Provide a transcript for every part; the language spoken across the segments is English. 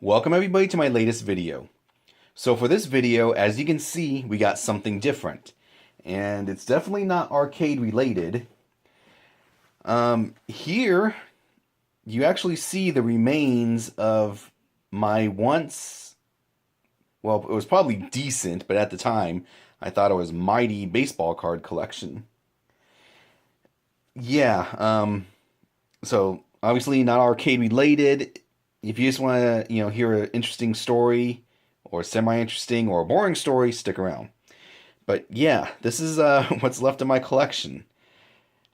Welcome everybody to my latest video. So for this video, as you can see, we got something different. And it's definitely not arcade related. Here, you actually see the remains of my once, well, it was probably decent, but at the time, I thought it was mighty baseball card collection. Yeah, so obviously not arcade related. If you just want to, hear an interesting story, or semi-interesting, or a boring story, stick around. But yeah, this is what's left of my collection.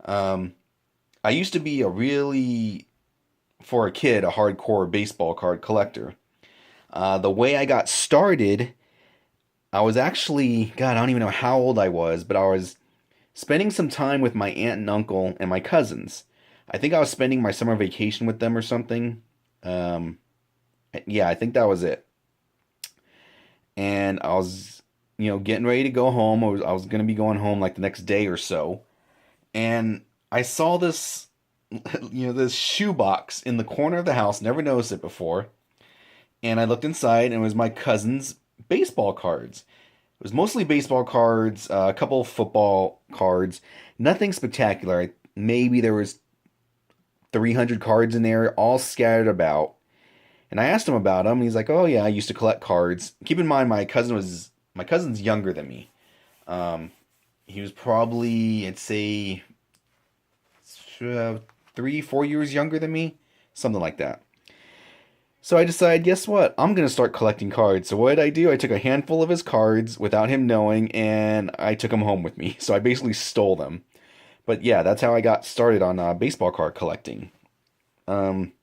Um, I used to be for a kid, a hardcore baseball card collector. The way I got started, I was actually, God, I don't even know how old I was, but I was spending some time with my aunt and uncle and my cousins. I think I was spending my summer vacation with them or something. Um, yeah, I think that was it. And I was, getting ready to go home. I was going to be going home like the next day or so. And I saw this, this shoebox in the corner of the house. Never noticed it before. And I looked inside and it was my cousin's baseball cards. It was mostly baseball cards, a couple football cards. Nothing spectacular. Maybe there was 300 cards in there, all scattered about. And I asked him about them. He's like, "Oh yeah, I used to collect cards." Keep in mind, my cousin's younger than me. Um, he was probably, I'd say, 3, 4 years younger than me, something like that. So I decided, guess what? I'm gonna start collecting cards. So what did I do? I took a handful of his cards without him knowing, and I took them home with me. So I basically stole them. But yeah, that's how I got started on baseball card collecting. Um,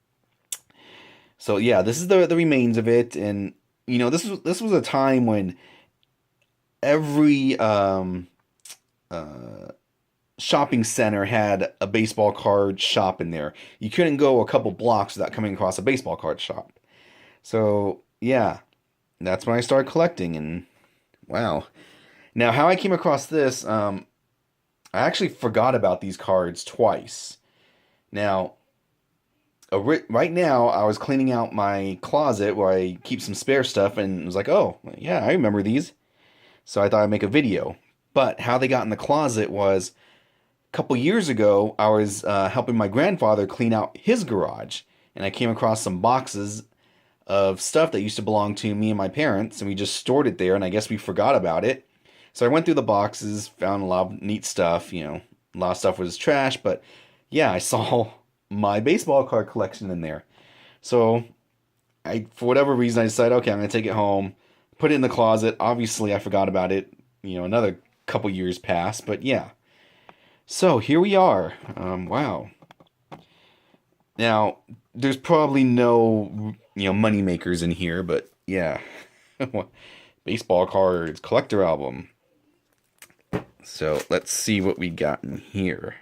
So yeah, this is the remains of it, and this was a time when every uh, shopping center had a baseball card shop in there. You couldn't go a couple blocks without coming across a baseball card shop. So yeah, that's when I started collecting, and wow. Now how I came across this, I actually forgot about these cards twice. Now right now, I was cleaning out my closet where I keep some spare stuff and was like, oh, yeah, I remember these. So I thought I'd make a video. But how they got in the closet was a couple years ago, I was helping my grandfather clean out his garage. And I came across some boxes of stuff that used to belong to me and my parents. And we just stored it there. And I guess we forgot about it. So I went through the boxes, found a lot of neat stuff. A lot of stuff was trash. But yeah, I saw my baseball card collection in there. So for whatever reason, I decided, okay, I'm gonna take it home, put it in the closet. Obviously, I forgot about it. Another couple years passed, but yeah. So here we are. Wow. Now, there's probably no money makers in here, but yeah, baseball cards collector album. So let's see what we got in here.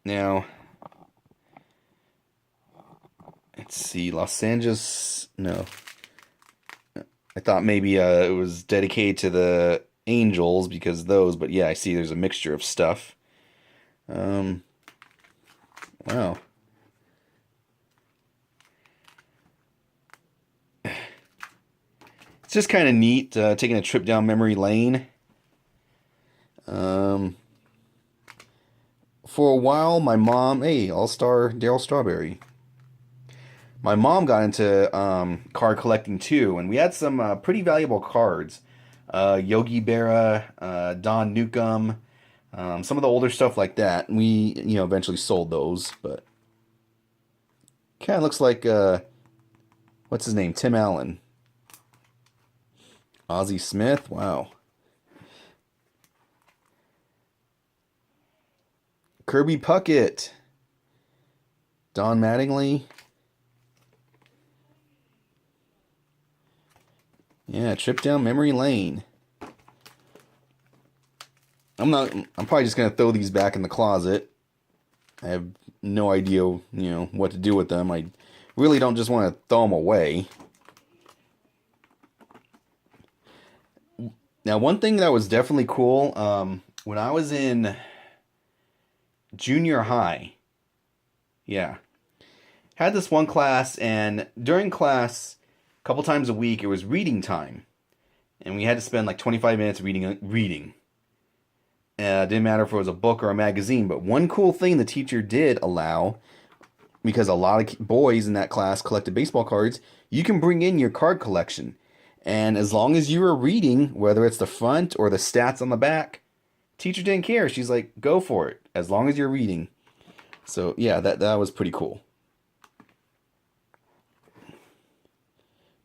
Now, let's see, Los Angeles, no. I thought maybe it was dedicated to the Angels because those, but yeah, I see there's a mixture of stuff. Wow. It's just kind of neat, taking a trip down memory lane. For a while, my mom, hey, All-Star Daryl Strawberry. My mom got into card collecting too, and we had some pretty valuable cards. Yogi Berra, Don Newcomb, some of the older stuff like that. We, eventually sold those, but kind of looks like, what's his name? Tim Allen. Ozzie Smith, wow. Kirby Puckett. Don Mattingly. Yeah, trip down memory lane. I'm probably just gonna throw these back in the closet. I have no idea, what to do with them. I really don't just want to throw them away. Now, one thing that was definitely cool, when I was in junior high. Yeah. Had this one class, and during class, a couple times a week, it was reading time. And we had to spend like 25 minutes reading. Didn't matter if it was a book or a magazine, but one cool thing the teacher did allow, because a lot of boys in that class collected baseball cards, you can bring in your card collection. And as long as you were reading, whether it's the front or the stats on the back, teacher didn't care. She's like, go for it, as long as you're reading. So yeah, that was pretty cool.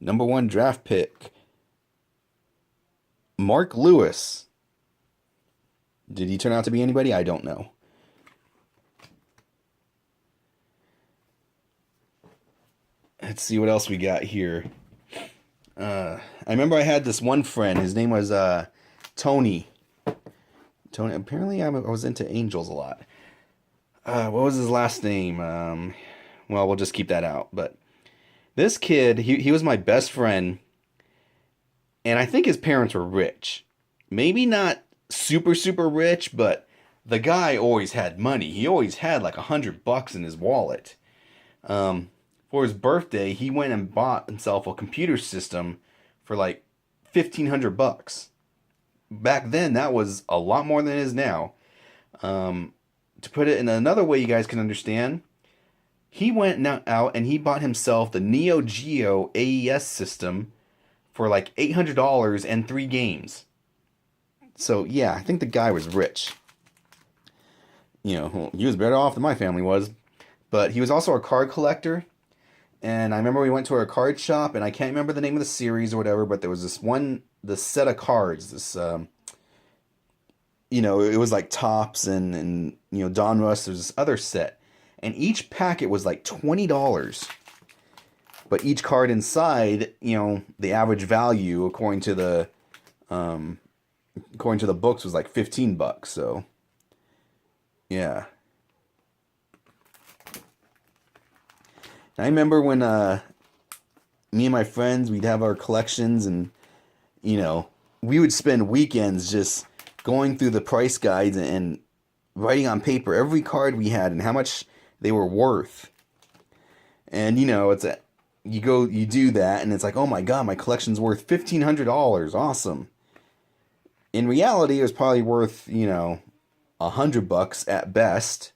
Number 1 draft pick, Mark Lewis. Did he turn out to be anybody? I don't know. Let's see what else we got here. I remember I had this one friend. His name was Tony. Tony. Apparently, I was into Angels a lot. What was his last name? Well, we'll just keep that out. But this kid, he was my best friend. And I think his parents were rich. Maybe not super, super rich, but the guy always had money. He always had like $100 in his wallet. For his birthday, he went and bought himself a computer system for like $1,500. Back then, that was a lot more than it is now. To put it in another way you guys can understand, he went out and he bought himself the Neo Geo AES system for like $800 and 3 games. So yeah, I think the guy was rich. You know, he was better off than my family was. But he was also a card collector. And I remember we went to a card shop, and I can't remember the name of the series or whatever, but there was this set of cards, this, you know, it was like Topps and you know, Donruss. There's this other set. And each packet was like $20. But each card inside, you know, the average value according to the books was like $15. So, yeah. I remember when me and my friends, we'd have our collections, and, you know, we would spend weekends just going through the price guides and writing on paper every card we had and how much they were worth. And, you know, you do that, and it's like, oh my god, my collection's worth $1,500. Awesome. In reality, it was probably worth, you know, $100 at best.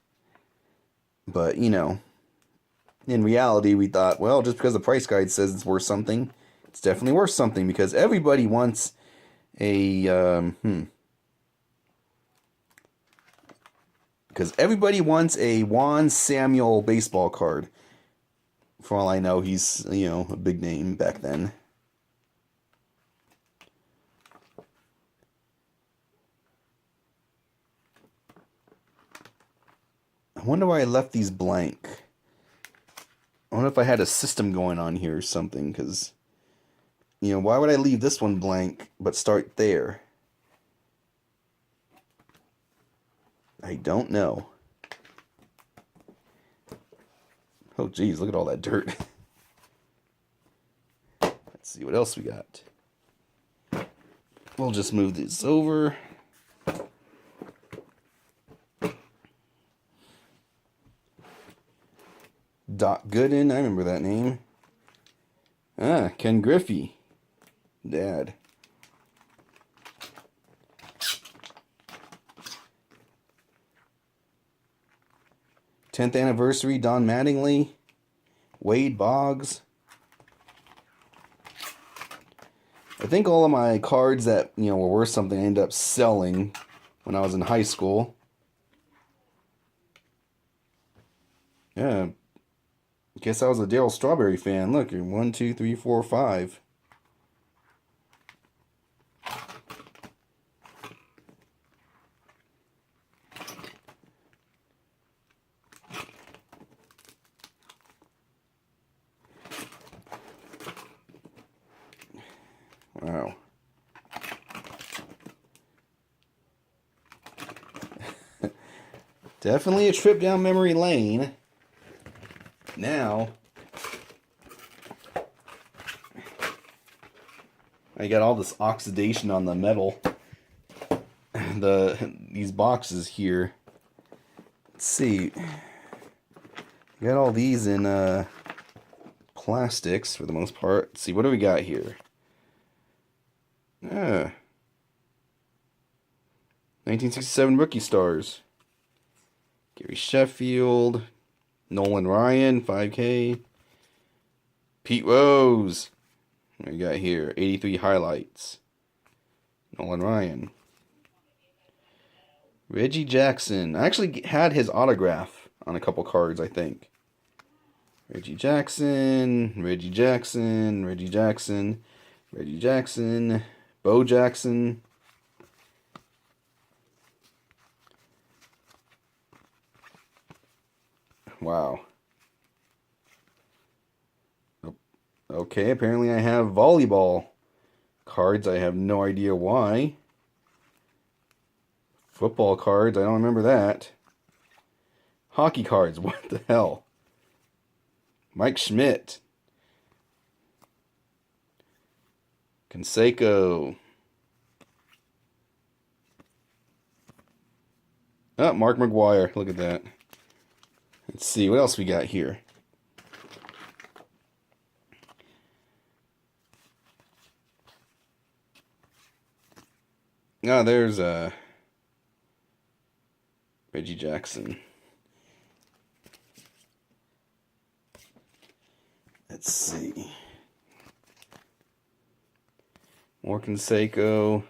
But, you know, in reality, we thought, well, just because the price guide says it's worth something, it's definitely worth something, because everybody wants a Juan Samuel baseball card. For all I know, he's, you know, a big name back then. I wonder why I left these blank. I wonder if I had a system going on here or something, because, you know, why would I leave this one blank but start there? I don't know. Oh, geez, look at all that dirt. Let's see what else we got. We'll just move this over. Doc Gooden, I remember that name. Ken Griffey. Dad. '10th anniversary, Don Mattingly. Wade Boggs. I think all of my cards that, you know, were worth something I ended up selling when I was in high school. Yeah. Guess I was a Darryl Strawberry fan. Look, 1, 2, 3, 4, 5. Wow. Definitely a trip down memory lane. Now, I got all this oxidation on the metal. These boxes here. Let's see. Got all these in plastics for the most part. Let's see, what do we got here? 1967 rookie stars. Gary Sheffield, Nolan Ryan, 5K. Pete Rose. What we got here? 83 highlights. Nolan Ryan. Reggie Jackson. I actually had his autograph on a couple cards, I think. Reggie Jackson, Reggie Jackson, Reggie Jackson, Reggie Jackson, Bo Jackson. Wow. Okay, apparently I have volleyball cards. I have no idea why. Football cards, I don't remember that. Hockey cards, what the hell? Mike Schmidt. Canseco. Oh, Mark McGuire, look at that. Let's see, what else we got here? Oh, there's Reggie Jackson. Let's see. More Canseco.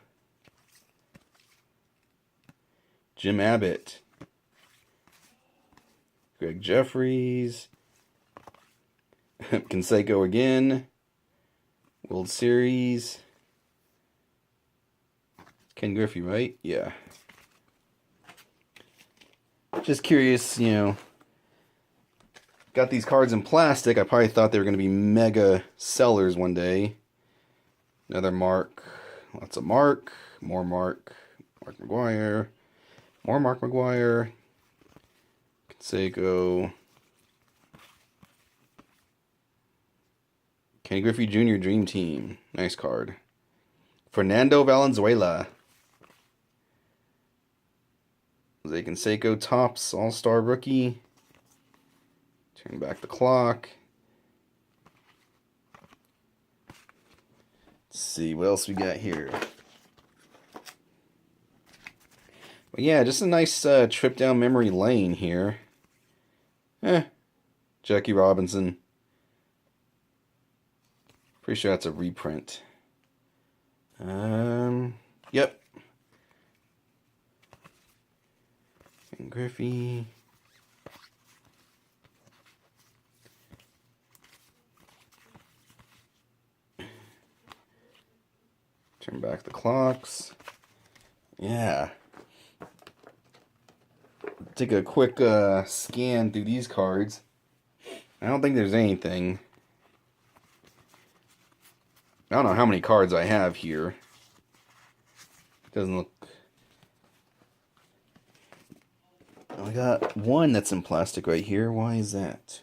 Jim Abbott. Greg Jeffries. Canseco again. World Series. Ken Griffey, right? Yeah. Just curious, you know. Got these cards in plastic. I probably thought they were going to be mega sellers one day. Another Mark. Lots of Mark. More Mark. Mark McGuire. More Mark McGuire. Canseco. Kenny Griffey Jr. Dream Team. Nice card. Fernando Valenzuela. Jose Canseco Topps All-Star Rookie. Turn back the clock. Let's see, what else we got here? Well, yeah, just a nice trip down memory lane here. Jackie Robinson. Pretty sure that's a reprint. Yep. And Griffey. Turn back the clocks. Yeah. Take a quick scan through these cards. I don't think there's anything. I don't know how many cards I have here. Doesn't look... I got one that's in plastic right here. Why is that?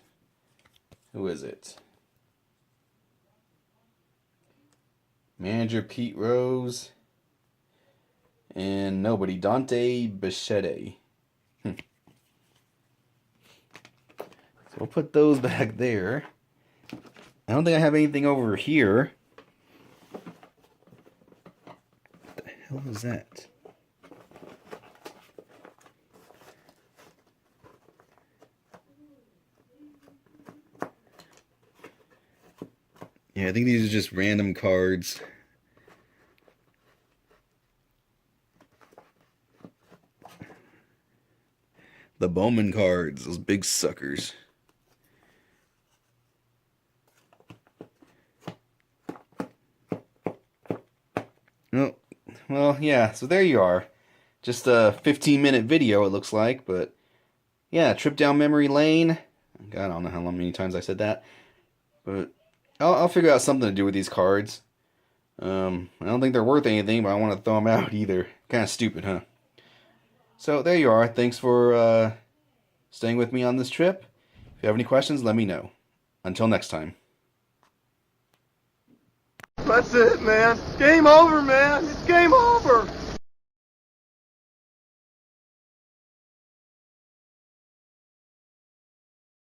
Who is it? Manager Pete Rose. And nobody. Dante Bichette. So we'll put those back there. I don't think I have anything over here. What the hell is that? Yeah, I think these are just random cards. The Bowman cards, those big suckers. Oh, well, yeah, so there you are. Just a 15-minute video, it looks like, but yeah, trip down memory lane. God, I don't know how many times I said that, but I'll figure out something to do with these cards. I don't think they're worth anything, but I want to throw them out either. Kind of stupid, huh? So there you are. Thanks for staying with me on this trip. If you have any questions, let me know. Until next time. That's it, man. Game over, man. It's game over.